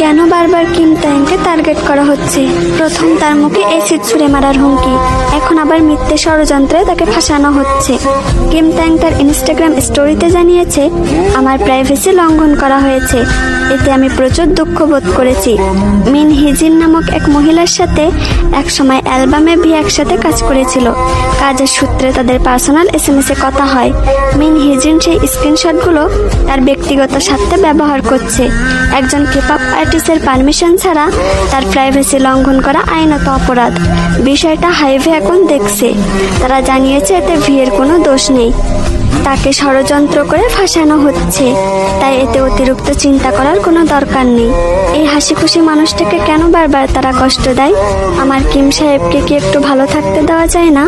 কেন বারবার Kim তাইংকে target করা হচ্ছে? প্রথম তার মুখে অ্যাসিড ছুঁড়ে মারার হুমকি, এখন আবার মিথ্যে ষড়যন্ত্রে তাকে ফাঁসানো হচ্ছে। কিম তাইং তার ইনস্টাগ্রাম স্টোরিতে জানিয়েছে, আমার প্রাইভেসি লঙ্ঘন করা হয়েছে, এতে আমি প্রচুর দুঃখ বোধ করেছি। মিন হিজিন নামক এক মহিলার সাথে একসময় অ্যালবামে ভি একসাথে কাজ করেছিল। কাজের সূত্রে তাদের পার্সোনাল SMS-এ কথা হয়। মিন হিজিন সেই স্ক্রিনশটগুলো তার ব্যক্তিগত স্বার্থে ব্যবহার করছে। একজন কেপঅপ আর্টিস্টের পারমিশন ছাড়া তার প্রাইভেসি লঙ্ঘন করা আইনত অপরাধ। বিষয়টা হাইভে এখন দেখছে। তারা জানিয়েছে এতে ভিয়ের কোনো দোষ নেই, তাকে ষড়যন্ত্র করে ফাঁসানো হচ্ছে, তাই এতে অতিরিক্ত চিন্তা করার কোনো দরকার নেই। এই হাসি খুশি মানুষটাকে কেন বারবার তারা কষ্ট দেয়? আমার কিম সাহেবকে কি একটু ভালো থাকতে দেওয়া যায় না?